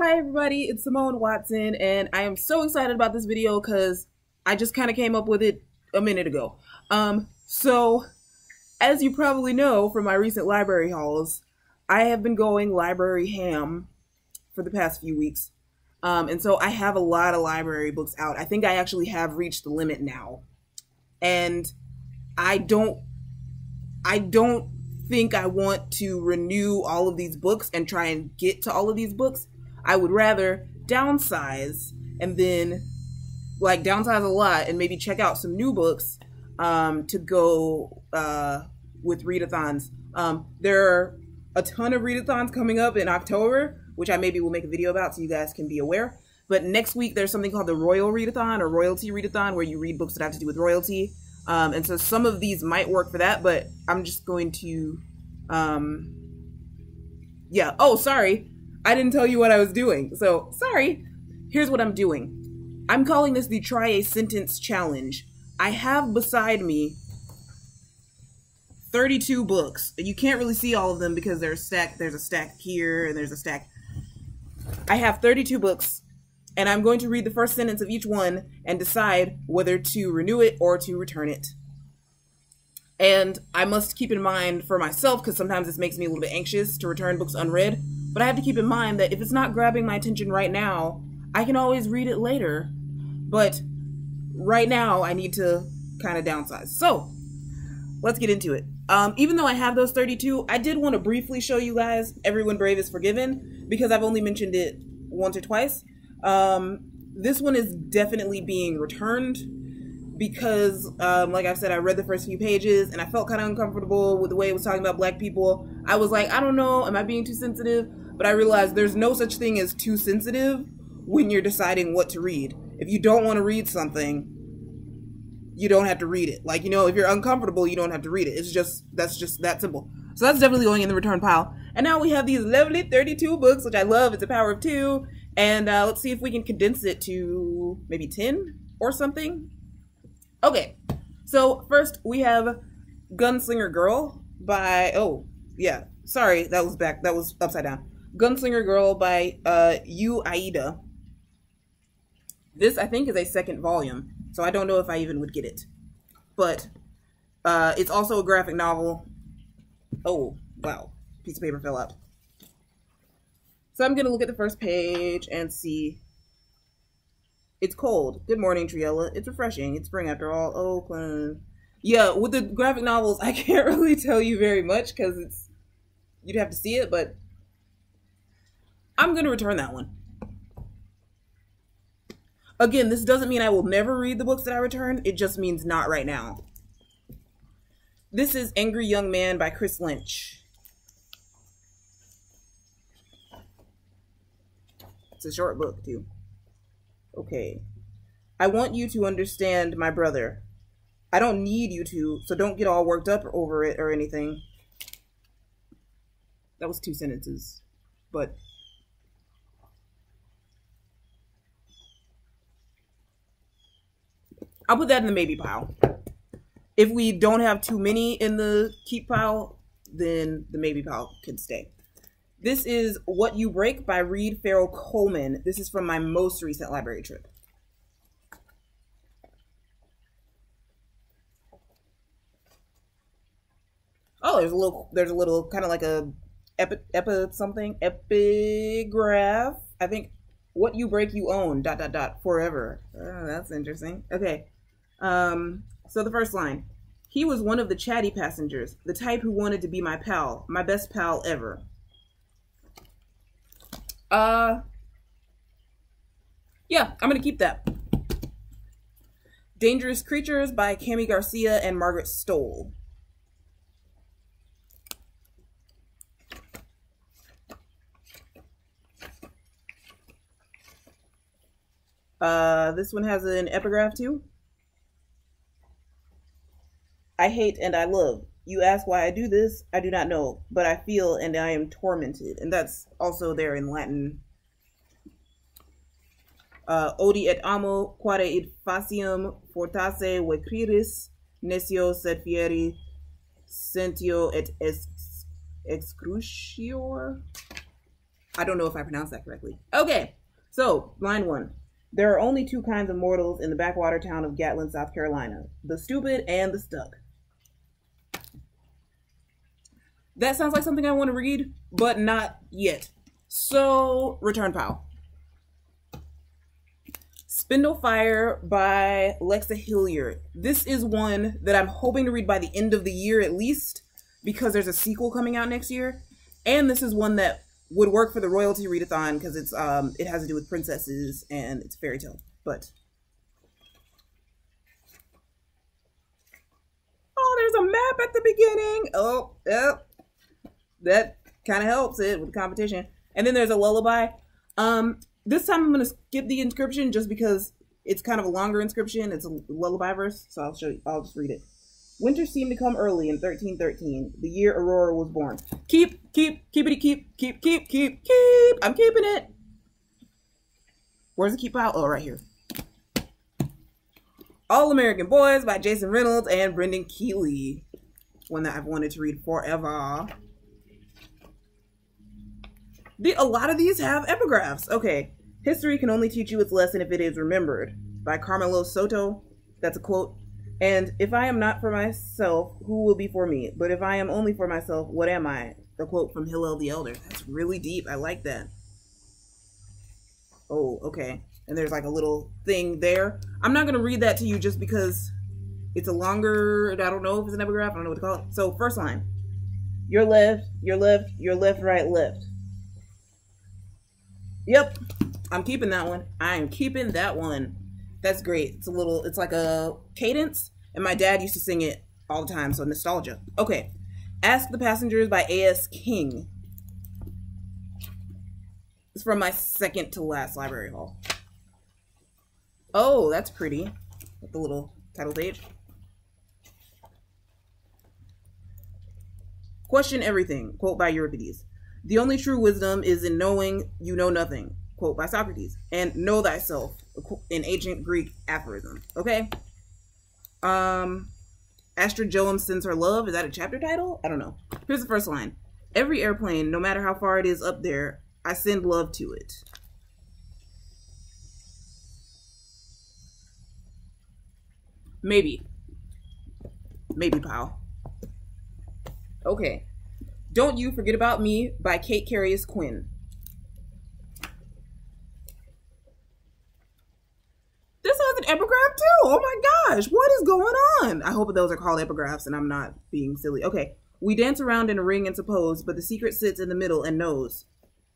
Hi everybody, it's Simone Watson, and I am so excited about this video because I just kind of came up with it a minute ago. So as you probably know from my recent library hauls, I have been going library ham for the past few weeks. And so I have a lot of library books out. I think I actually have reached the limit now. And I don't think I want to renew all of these books and try and get to all of these books. I would rather downsize and then downsize a lot and maybe check out some new books to go with readathons. There are a ton of readathons coming up in October, which I maybe will make a video about so you guys can be aware. But next week there's something called the Royal Readathon or Royalty Readathon, where you read books that have to do with royalty. And so some of these might work for that, but I'm just going to, yeah. Oh, sorry. I didn't tell you what I was doing. So, sorry. Here's what I'm doing. I'm calling this the Try a Sentence Challenge. I have beside me 32 books. You can't really see all of them because there's a stack here and there's a stack. I have 32 books. And I'm going to read the first sentence of each one and decide whether to renew it or to return it. And I must keep in mind for myself, because sometimes this makes me a little bit anxious to return books unread, but I have to keep in mind that if it's not grabbing my attention right now, I can always read it later. But right now, I need to kind of downsize. So let's get into it. Even though I have those 32, I did want to briefly show you guys Everyone Brave is Forgiven, because I've only mentioned it once or twice. This one is definitely being returned because, like I've said, I read the first few pages and I felt kind of uncomfortable with the way it was talking about black people. I was like, I don't know, am I being too sensitive? But I realized there's no such thing as too sensitive when you're deciding what to read. If you don't want to read something, you don't have to read it. Like, you know, if you're uncomfortable, you don't have to read it. That's just that simple. So that's definitely going in the return pile. And now we have these lovely 32 books, which I love. It's a power of 2. And let's see if we can condense it to maybe 10 or something. Okay, so first we have Gunslinger Girl by, oh, yeah, sorry, that was upside down. Gunslinger Girl by Yu Aida. This, I think, is a second volume, so I don't know if I even would get it. But it's also a graphic novel. Oh, wow, piece of paper fell out. So I'm going to look at the first page and see. It's cold. Good morning, Triella. It's refreshing. It's spring after all. Oakland. Yeah, with the graphic novels, I can't really tell you very much because you'd have to see it, but I'm going to return that one. Again, this doesn't mean I will never read the books that I return. It just means not right now. This is Angry Young Man by Chris Lynch. It's a short book, too. Okay. I want you to understand my brother. I don't need you to, so don't get all worked up over it or anything. That was 2 sentences, but I'll put that in the maybe pile. If we don't have too many in the keep pile, then the maybe pile can stay. This is What You Break by Reed Farrell Coleman. This is from my most recent library trip. Oh, there's a little kind of like a epigraph. I think, what you break you own, ... forever. That's interesting. Okay. So the first line. He was one of the chatty passengers, the type who wanted to be my pal, my best pal ever. Yeah, I'm gonna keep that. Dangerous Creatures by Cami Garcia and Margaret Stoll. This one has an epigraph too. I hate and I love. You ask why I do this, I do not know, but I feel and I am tormented. And that's also there in Latin. Odi et amo, quare id faciam fortasse vecriris, nescio sed fieri, sentio et excrucior. I don't know if I pronounced that correctly. Okay, so line 1. There are only 2 kinds of mortals in the backwater town of Gatlin, South Carolina. The stupid and the stuck. That sounds like something I want to read, but not yet. So, Return Pal. Spindlefire by Lexa Hilliard. This is one that I'm hoping to read by the end of the year at least, because there's a sequel coming out next year. And this is one that would work for the royalty readathon because it's it has to do with princesses and it's fairy tale. But oh, there's a map at the beginning. Oh, yep. That kind of helps it with the competition. And then there's a lullaby. This time I'm gonna skip the inscription just because it's kind of a longer inscription. It's a lullaby verse, so I'll show you. I'll just read it. Winter seemed to come early in 1313, the year Aurora was born. Keep. I'm keeping it. Where's the keep out? Oh, right here. All American Boys by Jason Reynolds and Brendan Keeley. One that I've wanted to read forever. A lot of these have epigraphs. Okay. History can only teach you its lesson if it is remembered. By Carmelo Soto. That's a quote. And if I am not for myself, who will be for me? But if I am only for myself, what am I? The quote from Hillel the Elder. That's really deep. I like that. Oh, okay. And there's like a little thing there. I'm not going to read that to you just because it's a longer, I don't know if it's an epigraph. I don't know what to call it. So first line. Your left, right, left. Yep. I'm keeping that one. I am keeping that one. That's great. It's like a cadence, and my dad used to sing it all the time, so nostalgia. Okay. Ask the Passengers by A.S. King. It's from my second to last library haul. Oh, that's pretty. With the little title page. Question everything. Quote by Euripides. The only true wisdom is in knowing you know nothing. Quote by Socrates. And know thyself, an ancient Greek aphorism. Okay? Astrid Joam sends her love. Is that a chapter title? I don't know. Here's the first line. Every airplane, no matter how far it is up there, I send love to it. Maybe. Maybe, pal. Okay. Don't You Forget About Me by Kate Carius Quinn. This has an epigraph too. Oh my gosh, what is going on? I hope those are called epigraphs and I'm not being silly. Okay. We dance around in a ring and suppose, but the secret sits in the middle and knows.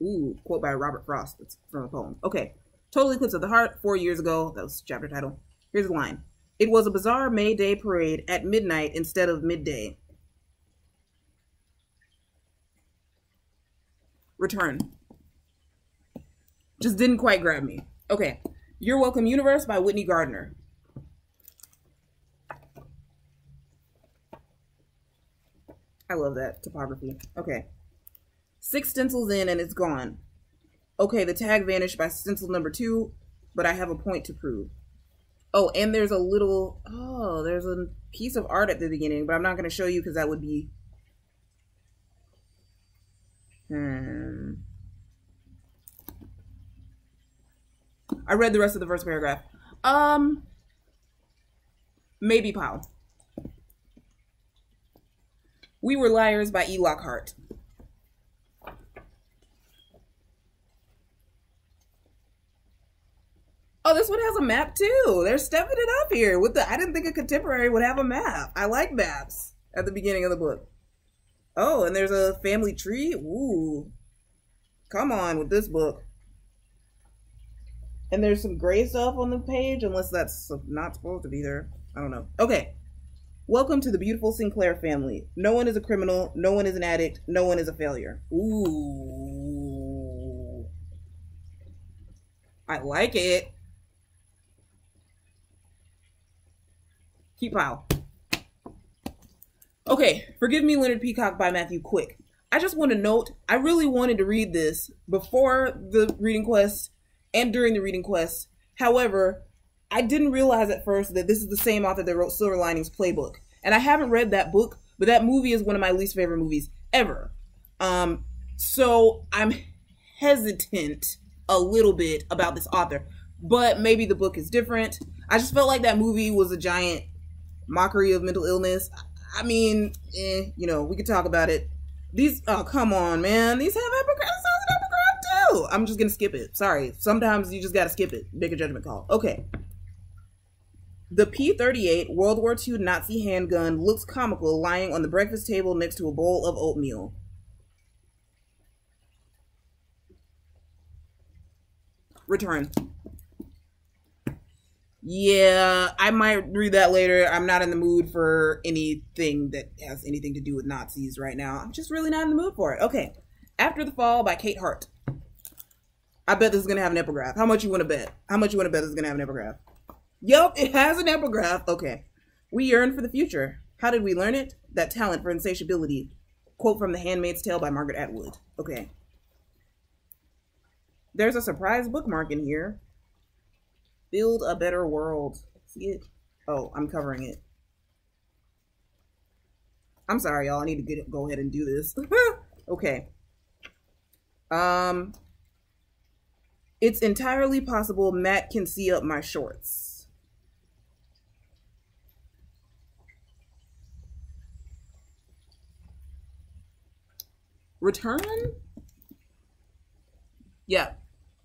Ooh, quote by Robert Frost. That's from a poem. Okay. Total Eclipse of the Heart, 4 years ago. That was chapter title. Here's the line. It was a bizarre May Day parade at midnight instead of midday. Return. Just didn't quite grab me. Okay. Your Welcome Universe by Whitney Gardner. I love that typography. Okay. 6 stencils in and it's gone. Okay, the tag vanished by stencil number 2, but I have a point to prove. Oh, and there's a little, there's a piece of art at the beginning, but I'm not going to show you because that would be, I read the rest of the first paragraph. Maybe Pal. We Were Liars by E. Lockhart. Oh, this one has a map too. They're stepping it up here with I didn't think a contemporary would have a map. I like maps at the beginning of the book. Oh, and there's a family tree. Ooh. Come on with this book. And there's some gray stuff on the page, unless that's not supposed to be there. I don't know. Okay. Welcome to the beautiful Sinclair family. No one is a criminal. No one is an addict. No one is a failure. Ooh. I like it. Keep Pile. Okay, Forgive Me, Leonard Peacock by Matthew Quick. I just want to note, I really wanted to read this before the reading quest and during the reading quest. However, I didn't realize at first that this is the same author that wrote Silver Linings Playbook. And I haven't read that book, but that movie is one of my least favorite movies ever. So I'm hesitant a little bit about this author, but maybe the book is different. I just felt like that movie was a giant mockery of mental illness. I mean, you know, we could talk about it. These, oh, come on, man. These have epigraphs too. I'm just gonna skip it. Sorry. Sometimes you just gotta skip it. Make a judgment call. Okay. The P-38 World War II Nazi handgun looks comical lying on the breakfast table next to a bowl of oatmeal. Return. Yeah, I might read that later. I'm not in the mood for anything that has anything to do with Nazis right now. I'm just really not in the mood for it. Okay. After the Fall by Kate Hart. I bet this is going to have an epigraph. How much you want to bet? How much you want to bet this is going to have an epigraph? Yup, it has an epigraph. Okay. We yearn for the future. How did we learn it? That talent for insatiability. Quote from The Handmaid's Tale by Margaret Atwood. Okay. There's a surprise bookmark in here. Build a better world. See it? Oh, I'm covering it. I'm sorry, y'all. I need to go ahead and do this. Okay. It's entirely possible Matt can see up my shorts. Return? Yeah.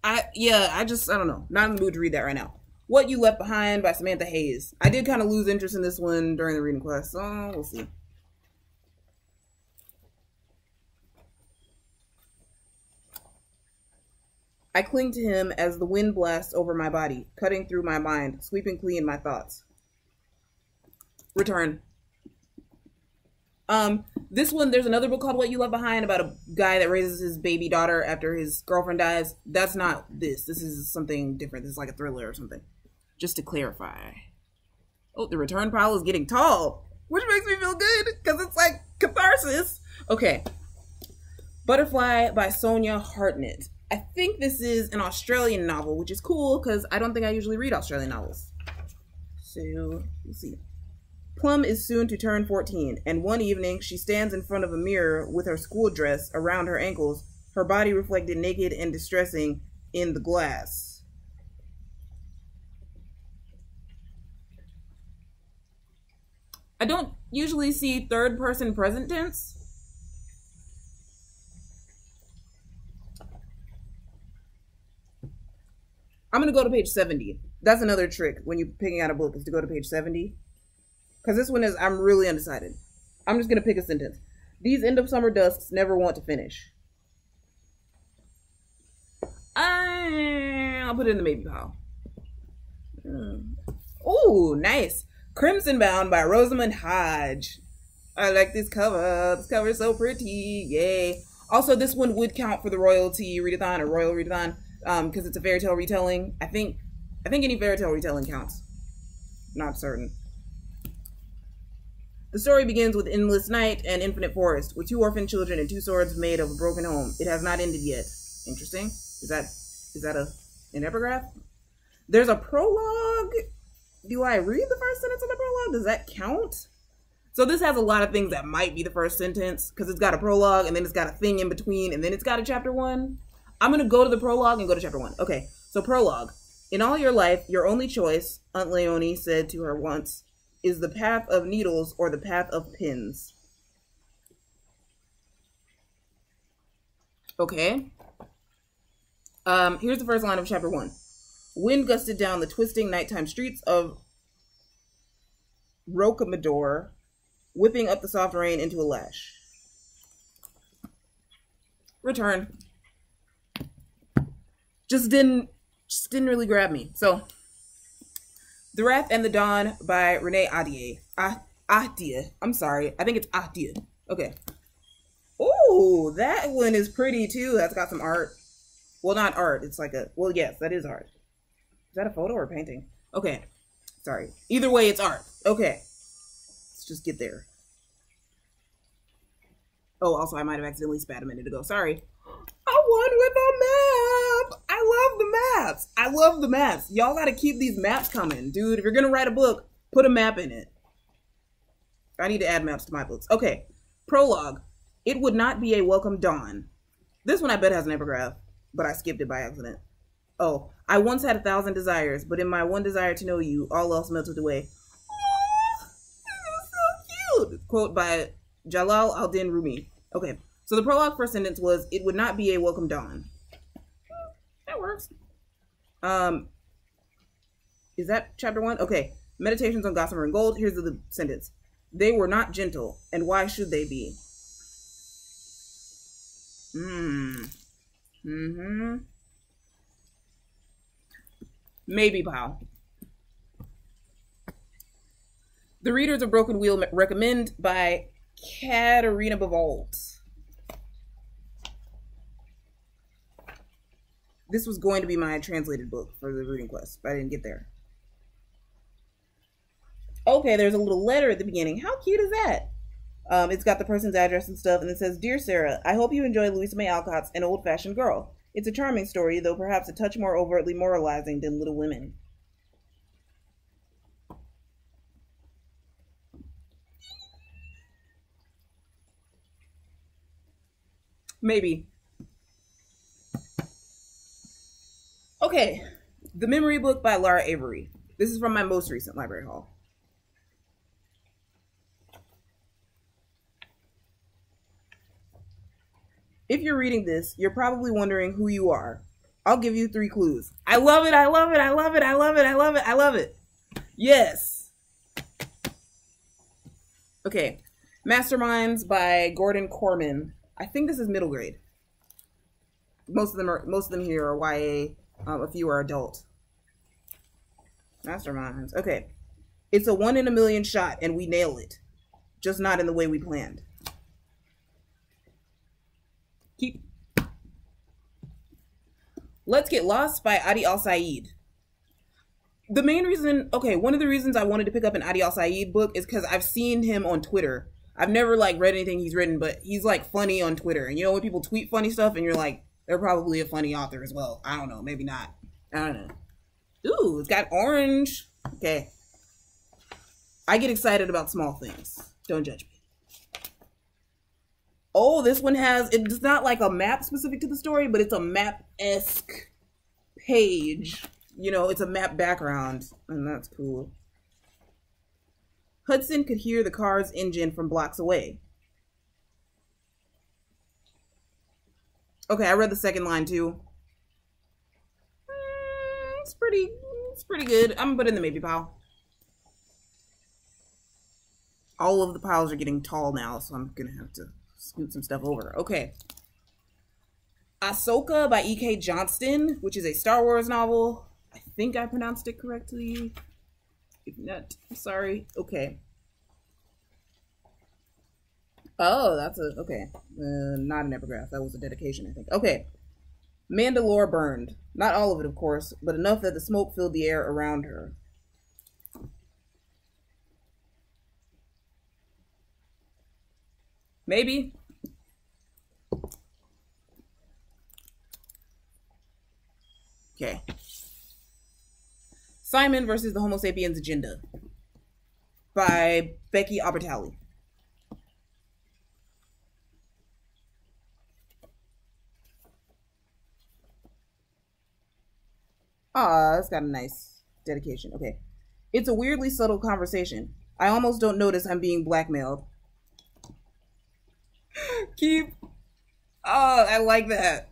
I don't know. Not in the mood to read that right now. What You Left Behind by Samantha Hayes. I did kind of lose interest in this one during the reading class, so we'll see. I cling to him as the wind blasts over my body, cutting through my mind, sweeping clean my thoughts. Return. This one, there's another book called What You Left Behind about a guy that raises his baby daughter after his girlfriend dies. That's not this. This is something different. This is like a thriller or something. Just to clarify. Oh, the return pile is getting tall, which makes me feel good because it's like catharsis. Okay. Butterfly by Sonia Hartnett. I think this is an Australian novel, which is cool because I don't think I usually read Australian novels. So, let's see. Plum is soon to turn 14, and one evening she stands in front of a mirror with her school dress around her ankles, her body reflected naked and distressing in the glass. I don't usually see third-person present tense. I'm going to go to page 70. That's another trick when you're picking out a book, is to go to page 70. Because this one is, I'm really undecided. I'm just going to pick a sentence. These end of summer dusks never want to finish. I'll put it in the maybe pile. Oh, nice. Crimson Bound by Rosamund Hodge. I like this cover. This cover is so pretty. Yay. Also, this one would count for the royalty readathon or royal readathon because it's a fairy tale retelling. I think any fairy tale retelling counts. Not certain. The story begins with endless night and infinite forest, with 2 orphan children and 2 swords made of a broken home. It has not ended yet. Interesting. Is that an epigraph? There's a prologue. Do I read the first sentence of the prologue? Does that count? So this has a lot of things that might be the first sentence, because it's got a prologue, and then it's got a thing in between, and then it's got a chapter 1. I'm going to go to the prologue and go to chapter 1. Okay, so prologue. In all your life, your only choice, Aunt Leonie said to her once, is the path of needles or the path of pins. Okay. Here's the first line of chapter 1. Wind gusted down the twisting nighttime streets of Rocamadour, whipping up the soft rain into a lash. Return. Just didn't really grab me. So, The Wrath and the Dawn by Renee Ahdieh. Ahdieh. I'm sorry. I think it's Ahdieh. Okay. Ooh, that one is pretty too. That's got some art. Well, not art. It's like a... Well, yes, that is art. Is that a photo or a painting? Okay. Sorry. Either way, it's art. Okay. Let's just get there. Oh, also, I might have accidentally spat a minute ago. Sorry. I won with a map. I love the maps. I love the maps. Y'all got to keep these maps coming. Dude, if you're going to write a book, put a map in it. I need to add maps to my books. Okay. Prologue. It would not be a welcome dawn. This one I bet has an epigraph. but I skipped it by accident. Oh, I once had 1,000 desires, but in my one desire to know you, all else melted away. Oh, this is so cute. Quote by Jalal al-Din Rumi. Okay, so the prologue first sentence was, "It would not be a welcome dawn." That works. Is that chapter 1? Okay. Meditations on Gossamer and Gold. Here's the sentence. They were not gentle, and why should they be? Maybe, pal. The Readers of Broken Wheel recommend by Katarina Bavold. This was going to be my translated book for the reading quest, but I didn't get there. Okay, there's a little letter at the beginning. How cute is that? It's got the person's address and stuff, and it says, "Dear Sarah, I hope you enjoy Louisa May Alcott's An Old-Fashioned Girl. It's a charming story, though perhaps a touch more overtly moralizing than Little Women." Maybe. Okay, The Memory Book by Laura Avery. This is from my most recent library haul. If you're reading this, you're probably wondering who you are. I'll give you 3 clues. I love it, I love it, I love it, I love it, I love it, I love it. Yes. Okay. Masterminds by Gordon Corman. I think this is middle grade. Most of them here are YA. A few are adult. Masterminds. Okay. It's a 1 in a million shot, and we nail it. Just not in the way we planned. Keep. Let's Get Lost by Adi Al-Said. The main reason, one of the reasons I wanted to pick up an Adi Al-Said book is because I've seen him on Twitter. I've never read anything he's written, but he's funny on Twitter. And you know when people tweet funny stuff and you're like, they're probably a funny author as well. I don't know, maybe not. I don't know. Ooh, it's got orange. Okay. I get excited about small things. Don't judge me. Oh, this one it's not like a map specific to the story, but it's a map-esque page. You know, it's a map background, and that's cool. Hudson could hear the car's engine from blocks away. Okay, I read the second line too. It's pretty good. I'm gonna put it in the maybe pile. All of the piles are getting tall now, so I'm gonna have to scoot some stuff over. Okay. Ahsoka by E.K. Johnston, which is a Star Wars novel. I think I pronounced it correctly. If not, I'm sorry. Okay. Oh, that's okay. Not an epigraph. That was a dedication, I think. Okay. Mandalore burned. Not all of it, of course, but enough that the smoke filled the air around her. Maybe. Okay. Simon versus the Homo sapiens Agenda by Becky Albertalli. Ah, it's got a nice dedication. Okay. It's a weirdly subtle conversation. I almost don't notice I'm being blackmailed. Keep. Oh, I like that.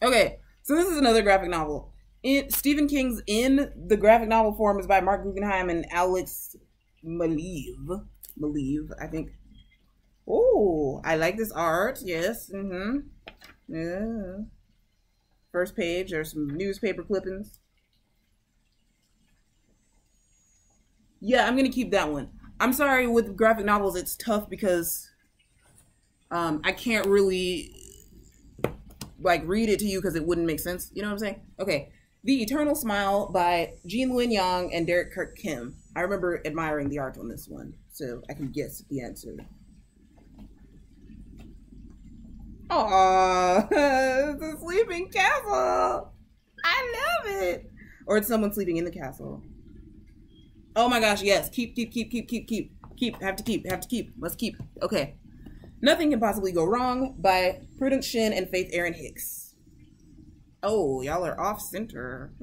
Okay, so this is another graphic novel. Stephen King's in the graphic novel form is by Mark Guggenheim and Alex Maleev, I think. Oh, I like this art. Yes. Yeah. First page, there's some newspaper clippings. Yeah, I'm gonna keep that one. I'm sorry, with graphic novels, it's tough because I can't really read it to you because it wouldn't make sense. You know what I'm saying? Okay. The Eternal Smile by Jean Luen Yang and Derek Kirk Kim. I remember admiring the art on this one, so I can guess the answer. Aww, it's a sleeping castle. I love it. Or it's someone sleeping in the castle. Oh my gosh, yes. Keep. Have to keep. Must keep. Okay. Nothing Can Possibly Go Wrong by Prudence Shin and Faith Erin Hicks. Oh, y'all are off center.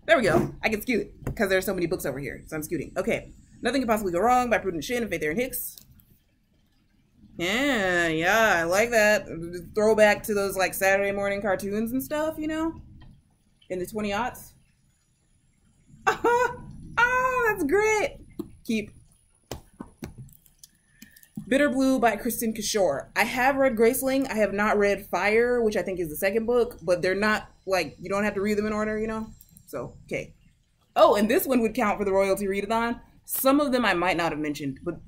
There we go. I can scoot because there's so many books over here, so I'm scooting. Okay. Nothing Can Possibly Go Wrong by Prudence Shin and Faith Erin Hicks. Yeah, I like that. Throwback to those like Saturday morning cartoons and stuff, you know? In the 20-aughts. Oh, that's great. Keep. Bitter Blue by Kristen Kishore. I have read Graceling. I have not read Fire, which I think is the second book, but they're not, like, you don't have to read them in order, you know? So, okay. Oh, and this one would count for the royalty readathon. Some of them I might not have mentioned, but,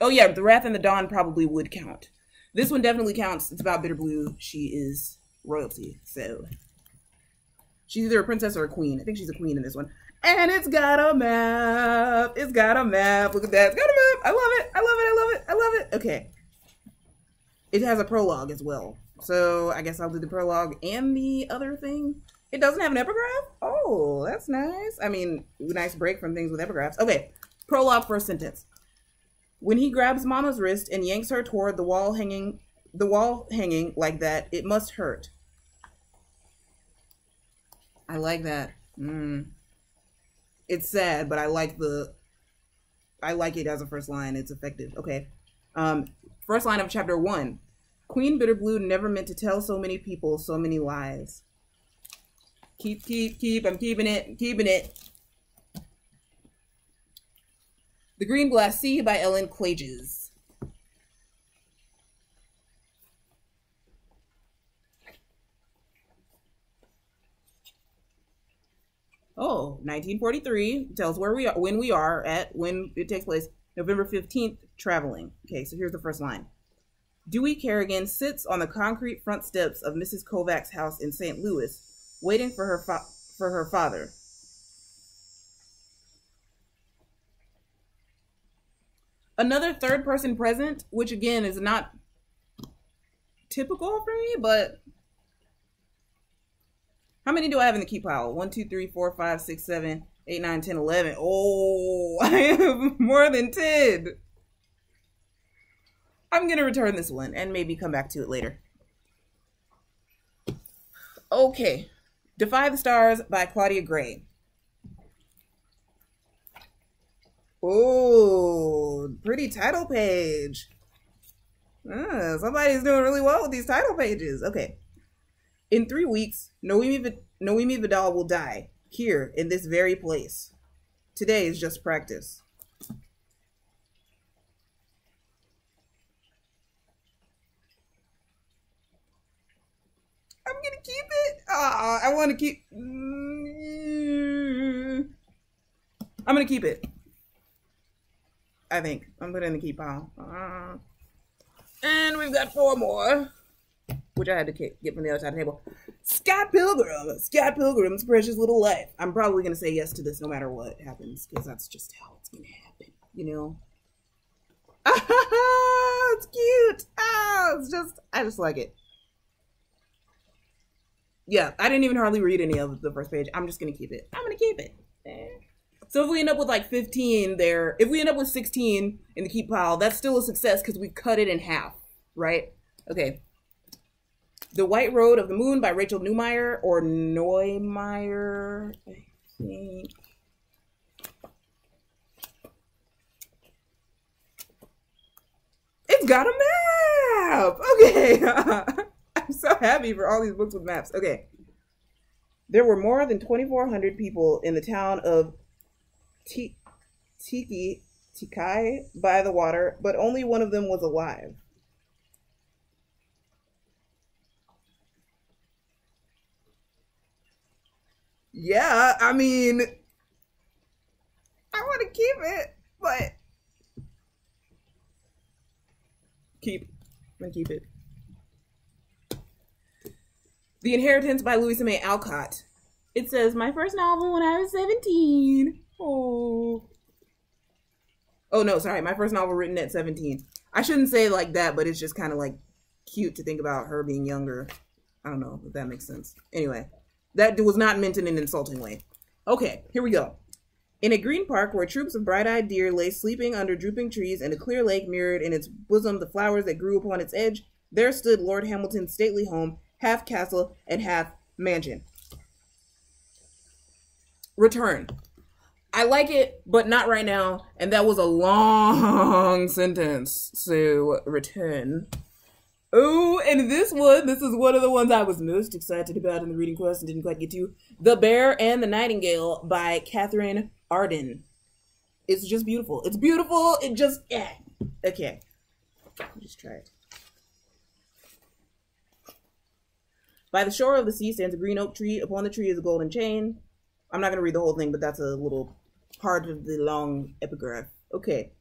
oh yeah, The Wrath and the Dawn probably would count. This one definitely counts. It's about Bitter Blue. She is royalty, so. She's either a princess or a queen. I think she's a queen in this one. And it's got a map. It's got a map. Look at that. It's got a map. I love it. I love it. I love it. I love it. Okay. It has a prologue as well. So I guess I'll do the prologue and the other thing. It doesn't have an epigraph? Oh, that's nice. I mean, nice break from things with epigraphs. Okay. Prologue, first sentence. When he grabs Mama's wrist and yanks her toward the wall hanging like that, it must hurt. I like that. It's sad, but I like it as a first line. It's effective. Okay. First line of chapter 1. Queen Bitterblue never meant to tell so many people so many lies. Keep. I'm keeping it. I'm keeping it. The Green Glass Sea by Ellen Klages. Oh, 1943 tells where we are, when it takes place. November 15th, traveling. Okay, so here's the first line. Dewey Kerrigan sits on the concrete front steps of Mrs. Kovacs' house in St. Louis, waiting for her father. Another third person present, which again is not typical for me, but how many do I have in the key pile? 1, 2, 3, 4, 5, 6, 7, 8, 9, 10, 11. Oh, I have more than 10. I'm going to return this one and maybe come back to it later. Okay. Defy the Stars by Claudia Gray. Oh, pretty title page. Somebody's doing really well with these title pages. Okay. In 3 weeks, Noemi Vidal will die here in this very place. Today is just practice. I'm gonna keep it. I want to keep. I'm gonna keep it. I think I'm putting it in the keep pile. And we've got 4 more. Which I had to get from the other side of the table. Scott Pilgrim. Scott Pilgrim's Precious Little Life. I'm probably going to say yes to this no matter what happens, because that's just how it's going to happen, you know? It's cute. I just like it. Yeah, I didn't even hardly read any of the first page. I'm just going to keep it. I'm going to keep it. So if we end up with like 15 there, if we end up with 16 in the keep pile, that's still a success because we cut it in half, right? Okay. The White Road of the Moon by Rachel Neumeier or Neumeier, I think. It's got a map. Okay. I'm so happy for all these books with maps. Okay. There were more than 2,400 people in the town of Tikai by the water, but only one of them was alive. Yeah, I mean, I want to keep it, but I'm gonna keep it. The Inheritance by Louisa May Alcott. It says, my first novel when I was 17. Oh no, sorry, my first novel written at 17. I shouldn't say like that, but it's just kind of like cute to think about her being younger. I don't know if that makes sense. Anyway. That was not meant in an insulting way. Okay, here we go. In a green park where troops of bright-eyed deer lay sleeping under drooping trees and a clear lake mirrored in its bosom the flowers that grew upon its edge, there stood Lord Hamilton's stately home, half castle and half mansion. Return. I like it, but not right now. And that was a long sentence. So, return. Oh, and this is one of the ones I was most excited about in the reading quest and didn't quite get to. The Bear and the Nightingale by Catherine Arden. It's just beautiful. It's beautiful. It just, okay. I'll just try it. By the shore of the sea stands a green oak tree. Upon the tree is a golden chain. I'm not going to read the whole thing, but that's a little part of the long epigraph. Okay.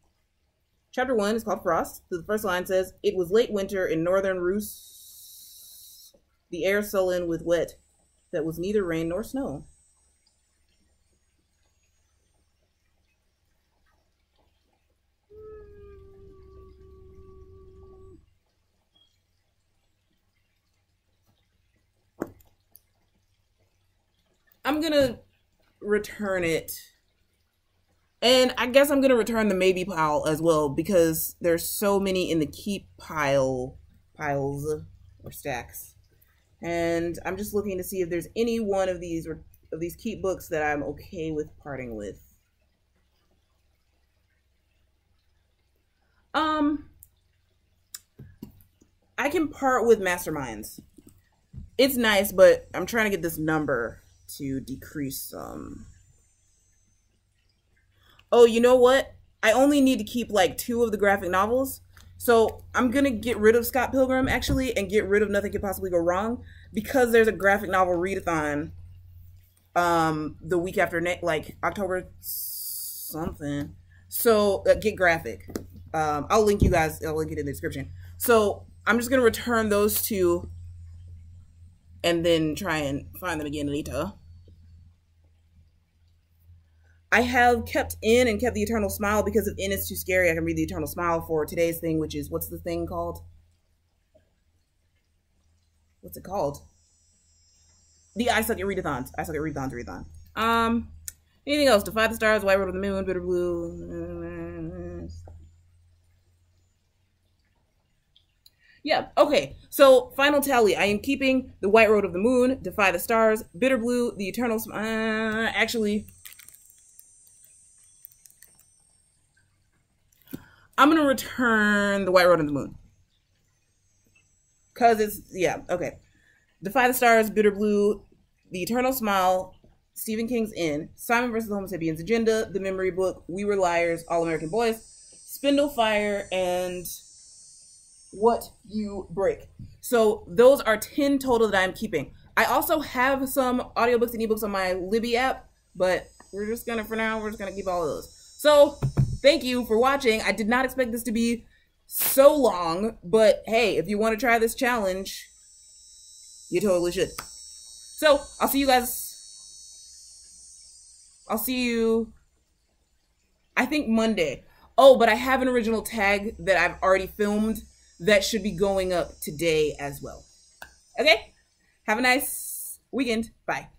Chapter 1 is called Frost. The first line says, "It was late winter in northern Rus, the air sullen with wet that was neither rain nor snow." I'm gonna return it. And I guess I'm going to return the maybe pile as well because there's so many in the keep piles or stacks. And I'm just looking to see if there's any one of these keep books that I'm okay with parting with. I can part with Masterminds. It's nice, but I'm trying to get this number to decrease some. Oh, you know what? I only need to keep like 2 of the graphic novels. So I'm going to get rid of Scott Pilgrim, actually, and get rid of Nothing Could Possibly Go Wrong, because there's a graphic novel readathon the week after, like October something. So get graphic. I'll link you guys. I'll link it in the description. So I'm just going to return those 2 and then try and find them again later. I have kept In and kept The Eternal Smile because if In is too scary, I can read The Eternal Smile for today's thing, which is, what's the thing called? What's it called? The I Suck at Readathons. I Suck at Readathons readathon. Anything else? Defy the Stars, White Road of the Moon, Bitter Blue. Yeah, okay. So, final tally. I am keeping The White Road of the Moon, Defy the Stars, Bitter Blue, The Eternal Smile. Actually, I'm going to return The White Road of the Moon. Because it's, yeah, okay. Defy the Stars, Bitter Blue, The Eternal Smile, Stephen King's In, Simon vs. the Homo Sapiens Agenda, The Memory Book, We Were Liars, All American Boys, Spindle Fire, and What You Break. So those are 10 total that I'm keeping. I also have some audiobooks and ebooks on my Libby app, but we're just going to, for now, we're just going to keep all of those. So, thank you for watching. I did not expect this to be so long, but hey, if you want to try this challenge, you totally should. So, I'll see you guys. I'll see you, I think, Monday. Oh, but I have an original tag that I've already filmed that should be going up today as well. Okay? Have a nice weekend. Bye.